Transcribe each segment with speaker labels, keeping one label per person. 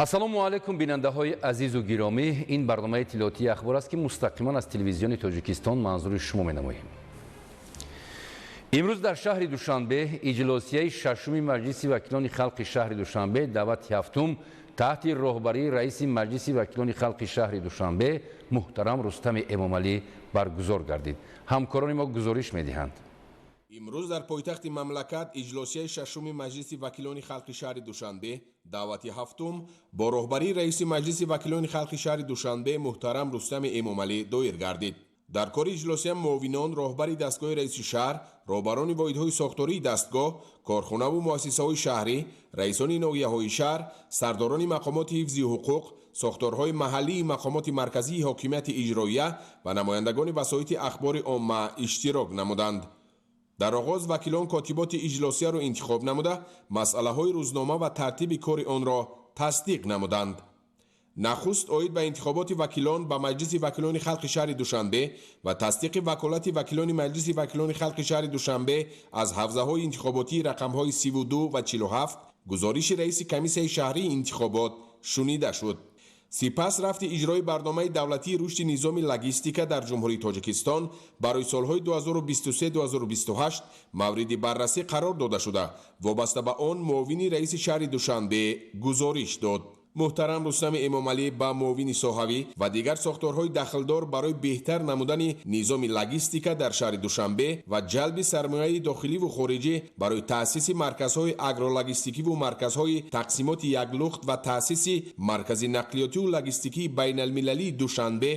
Speaker 1: ассалому алайкум бинандаҳои азизу гиромӣ, ин барномаи иттилоотии ахбор аст ки мустақиман аз телевизиони Тоҷикистон манзури шумо менамоем. имрӯз дар шаҳри Душанбе иҷлосияи шашуми маҷлиси вакилони халқи шаҳри Душанбе давати ҳафтум таҳти роҳбарии раиси маҷлиси вакилони халқи шаҳри Душанбе муҳтарам Рустами Эмомалӣ баргузор гардид. ҳамкорони мо гузориш медиҳанд.
Speaker 2: имрӯз дар пойтахти мамлакат иҷлосияи шашуми маҷлиси вакилони халқи шаҳри Душанбе давати ҳафтум бо роҳбарии раиси маҷлиси вакилони халқи шаҳри Душанбе муҳтарам Рустами Эмомалӣ доир гардид. дар кори иҷлосия муовинон, роҳбари дастгоҳи раиси шаҳр, роҳбарони воҳидҳои сохтории дастгоҳ, корхонаву муассисаҳои шаҳрӣ, раисони ноҳияҳои шаҳр, сардорони мақомоти ҳифзи ҳуқуқ, сохторҳои маҳаллии мақомоти марказии ҳокимияти иҷроия ва намояндагони васоити ахбори омма иштирок намуданд. дар оғоз вакилон котиботи иҷлосияро интихоб намуда, масъалаҳои рӯзнома ва тартиби кори онро тасдиқ намуданд. нахуст оид ба интихоботи вакилон ба маҷлиси вакилони халқи шаҳри Душанбе ва тасдиқи ваколати вакилони маҷлиси вакилони халқи шаҳри Душанбе аз ҳавзаҳои интихоботии рақамҳои 32 ва 47 гузориши раиси комиссияи шаҳрии интихобот шунида шуд. сипас рафти иҷрои барномаи давлатии рушди низоми логистика дар ҷумҳурии Тоҷикистон барои солҳои 2023-2028 мавриди баррасӣ қарор дода шуда, вобаста ба он муовини раиси шаҳри Душанбе гузориш дод. муҳтарам Рустами Эмомалӣ ба муовини соҳавӣ ва дигар сохторҳои дахлдор барои беҳтар намудани низоми логистика дар шаҳри Душанбе ва ҷалби сармояи дохиливу хориҷӣ барои таъсиси марказҳои агрологистикиву марказҳои тақсимоти яклухт ва таъсиси маркази нақлиётиву логистикии байналмилалии Душанбе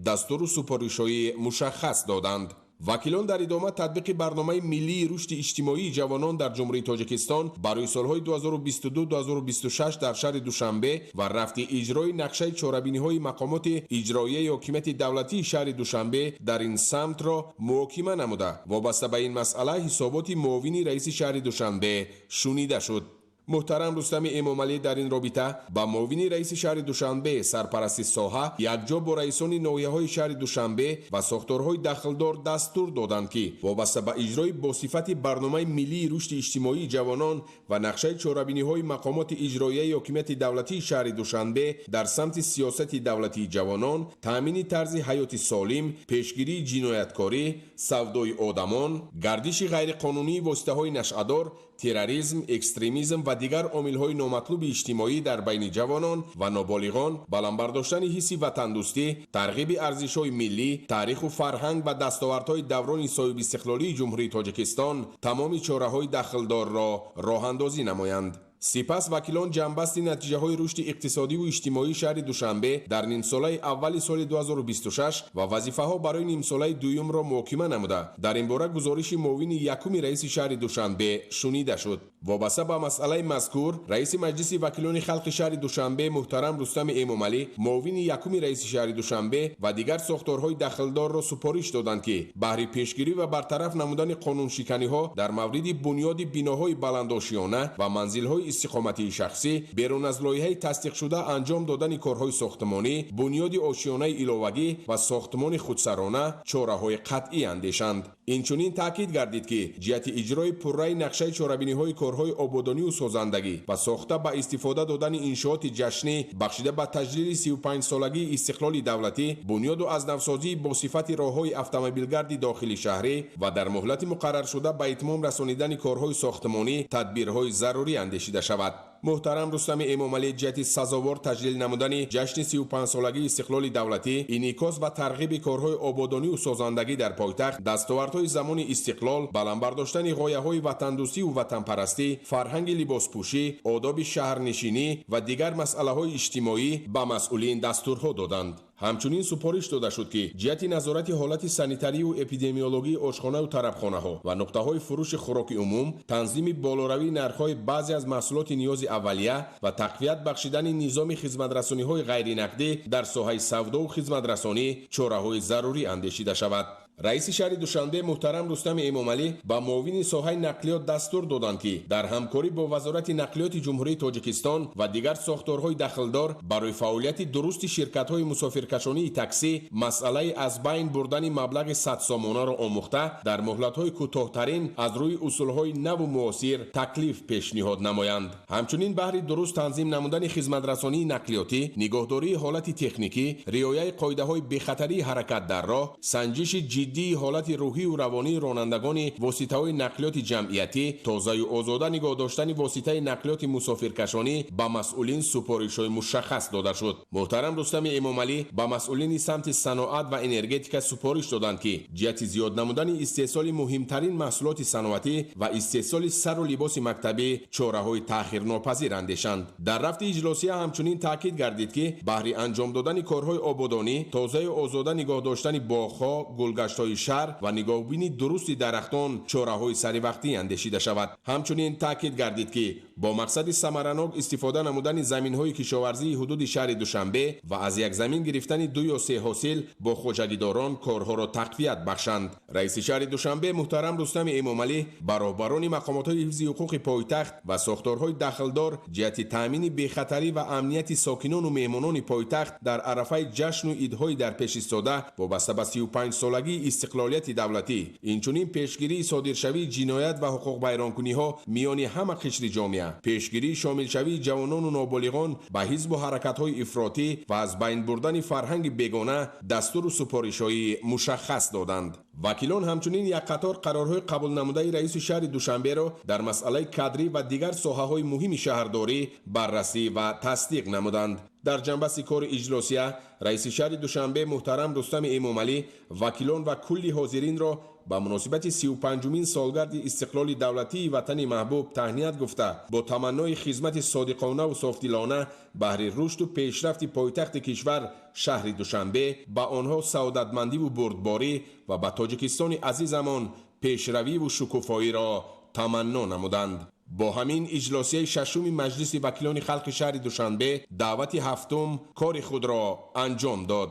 Speaker 2: дастуру супоришҳои мушаххас доданд. вакилон дар идома татбиқи барномаи миллии рушди иҷтимоии ҷавонон дар ҷумҳурии Тоҷикистон барои солҳои 2022-2026 дар шаҳри Душанбе ва рафти иҷрои нақшаи чорабиниҳои мақомоти иҷроияи ҳокимияти давлатии шаҳри Душанбе дар ин самтро муҳокима намуда, вобаста ба ин масъала ҳисоботи муовини раиси шаҳри Душанбе шунида шуд. муҳтарам Рустами Эмомалӣ дар ин робита ба муовини раиси шаҳри Душанбе сарпарасти соҳа якҷо бо раисони ноҳияҳои шаҳри Душанбе ва сохторҳои дахлдор дастур доданд ки вобаста ба иҷрои босифати барномаи миллии рушди иҷтимоии ҷавонон ва нақшаи чорабиниҳои мақомоти иҷроияи ҳокимияти давлатии шаҳри Душанбе дар самти сиёсати давлатии ҷавонон, таъмини тарзи ҳаёти солим, пешгирии ҷинояткорӣ, савдои одамон, гардиши ғайриқонунии воситаҳои нашъадор, терроризм, экстремизм ва дигар омилҳои номатлуби иҷтимоӣ дар байни ҷавонон ва ноболиғон, баландбардоштани ҳисси ватандӯстӣ, тарғиби арзишҳои миллӣ, таъриху фарҳанг ва дастовардҳои даврони соҳибистиқлолии ҷумҳурии Тоҷикистон тамоми чораҳои дахлдорро роҳандозӣ намоянд. сипас вакилон ҷамъбасти натиҷаҳои рушди иқтисодиву иҷтимоии шаҳри Душанбе дар нимсолаи аввали соли 2026 ва вазифаҳо барои нимсолаи дуюмро муҳокима намуда, дар ин бора гузориши муовини якуми раиси шаҳри Душанбе шунида шуд. вобаста ба масъалаи мазкур, раиси маҷлиси вакилони халқи шаҳри Душанбе муҳтарам Рустами Эмомалӣ муовини якуми раиси шаҳри Душанбе ва дигар сохторҳои дахлдорро супориш доданд ки баҳри пешгирӣ ва бартараф намудани қонуншиканиҳо дар мавриди бунёди биноҳои баландошиёна ва манзилҳои истиқоматии шахсӣ, берун аз лоиҳаи тасдиқшуда анҷом додани корҳои сохтмонӣ, бунёди ошиёнаи иловагӣ ва сохтмони худсарона чораҳои қатъӣ андешанд. инчунин таъкид гардид ки ҷиҳати иҷрои пурраи нақшаи чорабиниҳои корҳои ободониву созандагӣ ва сохта ба истифода додани иншооти ҷашнӣ бахшида ба таҷлили 35-солагии истиқлоли давлатӣ, бунёду азнавсозии босифати роҳҳои автомобилгарди дохили шаҳрӣ ва дар муҳлати муқарраршуда ба итмом расонидани корҳои сохтмонӣ тадбирҳои зарурӣ андешида шавад. муҳтарам Рустами Эмомалӣ ҷиҳати сазовор таҷлил намудани ҷашни 35-солагии истиқлоли давлатӣ, инъикос ва тарғиби корҳои ободониву созандагӣ дар пойтахт, дастовардҳои замони истиқлол, баландбардоштани ғояҳои ватандӯстиву ватанпарастӣ, фарҳанги либоспӯшӣ, одоби шаҳрнишинӣ ва дигар масъалаҳои иҷтимоӣ ба масъулин дастурҳо доданд. ҳамчунин супориш дода шуд ки ҷиҳати назорати ҳолати санитариву эпидемиологии ошхонаву тарабхонаҳо ва нуқтаҳои фурӯши хӯроки умум, танзими болоравии нархҳои баъзе аз маҳсулоти ниёзи аввалия ва тақвият бахшидани низоми хизматрасониҳои ғайринақдӣ дар соҳаи савдову хизматрасонӣ чораҳои зарурӣ андешида шавад. رئیس شهر دوشنبه محترم رستم امامعلی با معاون ساحه نقلیات دستور دادند که در همکاری با وزارت نقلیات جمهوری تاجیکستان و دیگر ساختارهای دخلدار برای فعالیت درست شرکت‌های مسافرکشانی تاکسی مسئله از بین بردن مبلغ 100 سامانه را آموخته در مهلت‌های کوتاه‌ترین از روی اصول‌های نو و معاصر تکلیف پیشنهاد نمایند. همچنین بهر درست تنظیم نمودن خدمت‌رسانی نقلیاتی، نگهداری حالت تکنیکی، رعایت قاعده‌های بی‌خطری حرکت در راه، سنجش جدی حالت روحی و روانی رانندگان واسطه‌های نقلیات جمعیتی، تازه و آزاده نگاه داشتن واسطه نقلیات مسافرکشانی به مسئولین سپارش‌های مشخص داده شد. محترم رستم امامعلی با مسئولین سمت صنعت و انرژتیک سپارش دادند که جهت زیاد نمودن استحصال مهمترین محصولات صنعتی و استحصال سر و لباس مکتبی چاره‌های تأخیرناپذیر اندیشند. در رفت اجلاسی همچنین تاکید گردید که بهر انجام دادن کارهای آبادانی، تازه و آزاده نگاه داشتن باغ‌ها، گلگشت‌های شهر و نگاهبینی درست درختان چاره‌های سری وقتی اندیشیده شود. همچنین تاکید گردید که با مقصد ثمرناک استفاده نمودن زمین‌های کشاورزی حدود شهر دوشنبه و از یک زمین گرفتن 2 یا 3 حاصل با خواجگیداران کارها را تقویت بخشند. رئیس شهر دوشنبه محترم رستم امامعلی با راهبران مقامات‌های حفظ حقوق پایتخت و ساختارهای دخلدار جهت تامین بی‌خطری و امنیت ساکنان و مهمانان پایتخت در عرفه جشن و عیدهای در پیش ایستاده وابسته به 35 سالگی استقلالیت دولتی، اینچنین پیشگیری صادرشوی جنایت و حقوق بیرانکنی‌ها میان همه قشر جامعه، پیشگیری شامل شوی جوانان و نابالغان به حزب و حرکت‌های افراطی و از بین بردن فرهنگ بیگانه دستور و سپارش‌های مشخص دادند. وکیلان همچنین یک قطار قرارهای قبول نموده رئیس شهر دوشنبه را در مسئله کادری و دیگر ساحه‌های مهم شهرداری بررسی و تصدیق نمودند. در جنبه کار اجلاسیه رئیس شهر دوشنبه محترم رستم امامعلی وکیلان و کلی حاضرین را با مناسبت 35مین سالگرد استقلال دولتی وطن محبوب تهنیت گفته با تمنای خدمت صادقانه و صافدلانه بهر رشد و پیشرفت پایتخت کشور شهر دوشنبه با آنها سعادتمندی و بردباری و با تاجیکستان عزیزمان پیشروی و شکوفایی را تمنا نمودند. با همین اجلاسیه ششم مجلس وکیلان خلق شهر دوشنبه دعوت هفتم کار خود را انجام داد.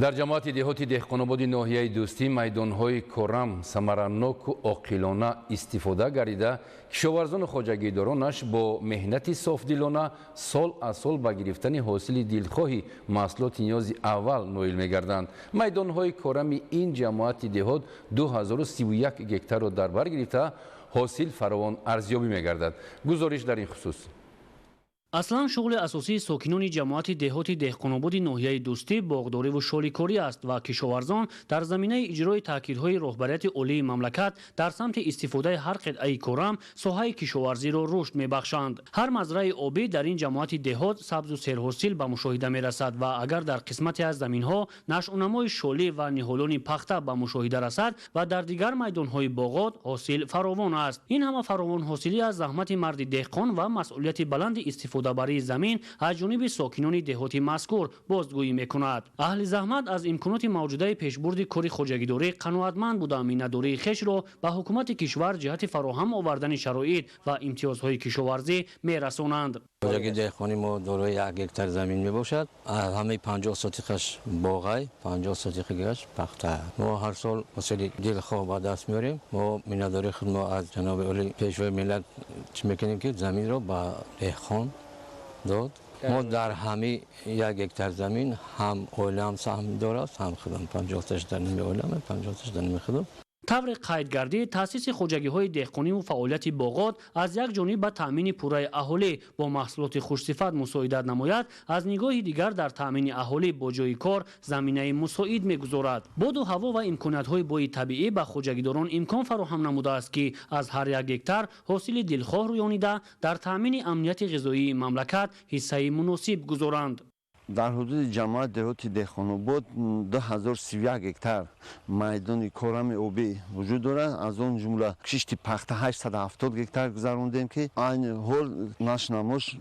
Speaker 1: در جماعت دهات دهقان‌آباد ناحیه دوستی میدان‌های کرم ثمرناک و عاقلانه استفاده گردیده کشاورزان خواجگیدارانش با مهنت صافدلانه سال از سال به گرفتن حاصل دلخواهی محصولات نیاز اول نائل می‌گردند. میدان‌های کرم این جماعت دهات 2031 گکتار را در بر گرفته حاصل فراوان ارزیابی می‌گردد. گزارش در این خصوص.
Speaker 3: اصلا شغل اساسی ساکنان جماعت دهات دهقان‌آباد ناحیه دوستی باغداری و شالیکاری است و کشاورزان در زمینه اجرای تاکیدهای رهبریت عالی مملکت در سمت استفاده هر قطعه کرم ساحه کشاورزی را رشد می‌بخشند. هر مزرعه آبی در این جماعت دهات سبز و سرحاصل به مشاهده می‌رسد و اگر در قسمتی از زمین‌ها نشأه‌نمای شالی و نهالان پخته به مشاهده رسد و در دیگر میدان‌های باغات حاصل فراوان است. این همه فراوان حاصلی از زحمت مرد دهقان و مسئولیت بلند استفاده برای زمین از جانب ساکنان دهات مذکور بازگویی میکند. اهل زحمت از امکانات موجوده پیشبرد کار خواجگیداری قناعتمند بوده مینداری خش را به حکومت کشور جهت فراهم آوردن شرایط و امتیازهای کشاورزی میرسانند.
Speaker 4: خواجگی دهقانی ما دارای 1 هکتار زمین میباشد. همه 50 ساتیخش باغای 50 ساتیخش پخته. ما هر سال حاصل دلخواه به دست میاریم. ما مینداری خود ما از جناب عالی پیشوای ملت چی میکنیم که زمین را به دهقان داد. ما در همه 1 هکتار زمین هم اولم سهم دارد هم خودم 50 تاش در نمی اولم 50 تاش در نمی خودم.
Speaker 3: طور قیدگردی تاسیس خواجگی‌های دهقانی و فعالیت باغات از یک جانب به تامین پوره اهالی با محصولات خوش‌صفت مساعدت نماید، از نگاه دیگر در تامین اهالی با جای کار زمینه مساعد می‌گذارد. باد و هوا و امکانات‌های بوی طبیعی به خواجگیداران امکان فراهم نموده است که از هر 1 هکتار حاصل دلخواه رویانیده در تامین امنیت غذایی مملکت حصه مناسب گذارند.
Speaker 5: در حدود جماعت دهات دهقان‌آباد 2031 هکتار میدان کرم آبی وجود دارد. از آن جمله کشت پخته 870 هکتار گذراندیم که این حال نشنماش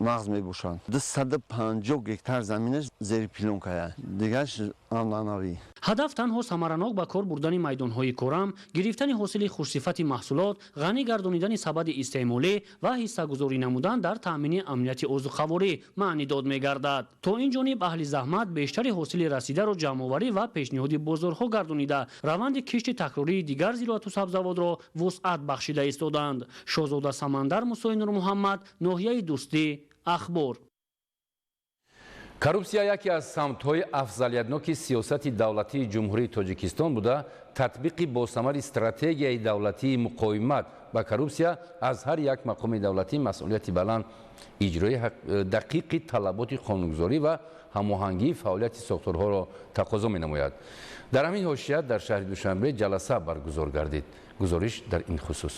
Speaker 5: نقض می باشند. 250 هکتار زمینش زیر پلونکه است. دیگرش анъанавӣ.
Speaker 3: ҳадаф танҳо самаранок ба кор бурдани майдонҳои корам, гирифтани ҳосили хушсифати маҳсулот, ғанӣ гардонидани сабади истеъмолӣ ва ҳиссагузорӣ намудан дар таъмини амнияти озуқаворӣ маънӣ дод мегардад. То ин ҷониб аҳли заҳмат бештари ҳосили расидаро ҷамъоварӣ ва пешниҳоди бозорҳо гардонида раванди кишти такрории дигар зироату сабзавотро вусъат бахшида истоданд. шоҳзода Самандар Мусои Нурмуҳаммад, ноҳияи Дӯстӣ, Ахбор.
Speaker 1: коррупсия яке аз самтҳои афзалиятноки сиёсати давлатии ҷумҳурии Тоҷикистон буда, татбиқи босамари стратегияи давлатии муқовимат ба коррупсия аз ҳар як мақоми давлатӣ масъулияти баланд, иҷрои дақиқи талаботи қонунгузорӣ ва ҳамоҳангии фаъолияти сохторҳоро тақозо менамояд. дар ҳамин ҳошия дар шаҳри Душанбе ҷаласа баргузор гардид. гузориш дар ин хусус.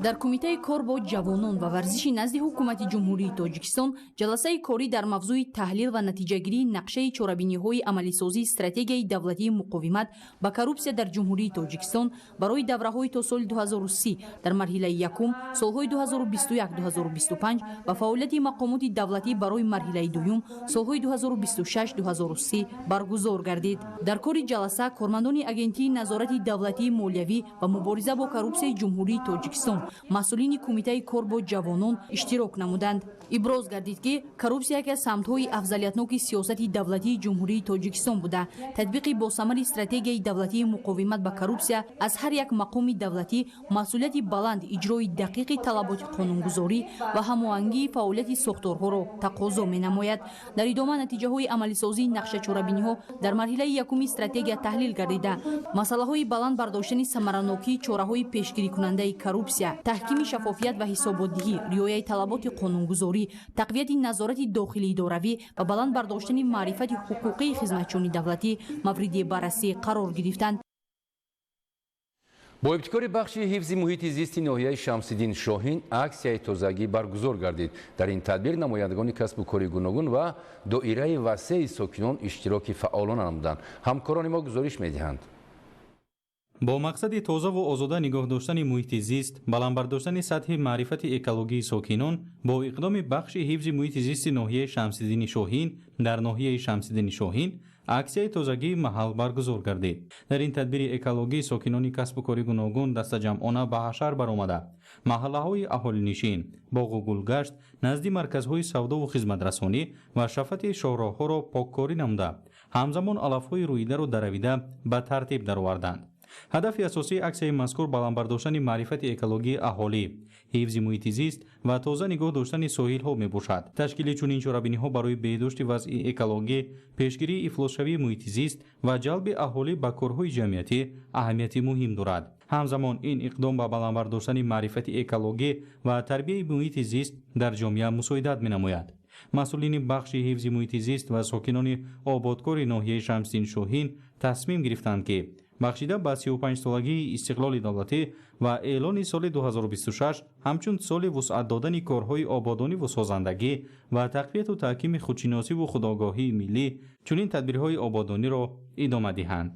Speaker 6: дар Кумитаи кор бо ҷавонон ва варзиши назди ҳукумати ҷумҳурии Тоҷикистон ҷаласаи корӣ дар мавзӯи таҳлил ва натиҷагирии нақшаи чорабиниҳои амалисозии стратегияи давлатии муқовимат ба коррупсия дар ҷумҳурии Тоҷикистон барои давраҳои то соли 2030 дар марҳилаи якум, солҳои 2021-2025 ва фаъолияти мақомоти давлатӣ барои марҳилаи дуюм, солҳои 2026-2030 баргузор гардид. дар кори ҷаласа кормандони агентии назорати давлатии молиявӣ ва мубориза бо коррупсияи ҷумҳурии Тоҷикистон, масъулини Кумитаи кор бо ҷавонон иштирок намуданд. иброз гардид ки коррупсия яке аз самтҳои афзалиятноки сиёсати давлатии ҷумҳурии Тоҷикистон буда, татбиқи босамари стратегияи давлатии муқовимат ба коррупсия аз ҳар як мақоми давлатӣ масъулияти баланд иҷрои дақиқи талаботи қонунгузорӣ ва ҳамоҳангии фаъолияти сохторҳоро тақозо менамояд. дар идома натиҷаҳои амалисозии нақшачорабиниҳо дар марҳилаи якуми стратегия таҳлил гардида, масъалаҳои баланд бардоштани самаранокии чораҳои пешгирикунандаи коррупсия, таҳкими шаффофият ва ҳисоботдиҳӣ, риояи талаботи қонунгузорӣ, тақвияти назорати дохилиидоравӣ ва баланд бардоштани маърифати ҳуқуқии хизматчони давлатӣ мавриди баррасӣ қарор гирифтанд.
Speaker 1: бо ибтикори бахши ҳифзи муҳити зисти ноҳияи Шамсиддин Шоҳин аксияи тозагӣ баргузор гардид. дар ин тадбир намояндагони касбу кори гуногун ва доираи васеи сокинон иштироки фаъолона намуданд. ҳамкорони мо гузориш медиҳанд.
Speaker 7: бо мақсади тозаву озода нигоҳ доштани муҳити зист, баландбардоштани сатҳи маърифати экологии сокинон, бо иқдоми бахши ҳифзи муҳити зисти ноҳияи Шамсиддини Шоҳин дар ноҳияи Шамсиддини Шоҳин аксияи тозагии маҳал баргузор гардид. дар ин тадбири экологии сокинони касбу кори гуногун дастаҷамъона ба ҳашар баромада, маҳаллаҳои аҳолинишин, боғу гулгашт, назди марказҳои савдову хизматрасонӣ ва шафати шоҳроҳҳоро поккорӣ намуда, ҳамзамон алафҳои рӯидаро даравида ба тартиб дароварданд. ҳадафи асосии аксияи мазкур баландбардоштани маърифати экологии аҳолӣ, ҳифзи муҳити зист ва тоза нигоҳ доштани соҳилҳо мебошад. ташкили чунин чорабиниҳо барои беҳдошти вазъи экологӣ, пешгирии ифлосшавии муҳити зист ва ҷалби аҳолӣ ба корҳои ҷамъиятӣ аҳамияти муҳим дорад. ҳамзамон ин иқдом ба баландбардоштани маърифати экологӣ ва тарбияи муҳити зист дар ҷомеа мусоидат менамояд. масъулини бахши ҳифзи муҳити зист ва сокинони ободкори ноҳияи Шамсиддин Шоҳин тасмим гирифтанд ки бахшида ба 35-солагии истиқлоли давлатӣ ва эълони соли 2026 ҳамчун соли вусъат додани корҳои ободониву созандагӣ ва тақвияту таҳкими худшиносиву худогоҳии миллӣ чунин тадбирҳои ободониро идома диҳанд.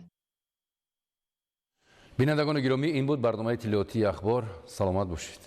Speaker 1: бинандагони гиромӣ, ин буд барномаи иттилоотии ахбор. саломат бошед.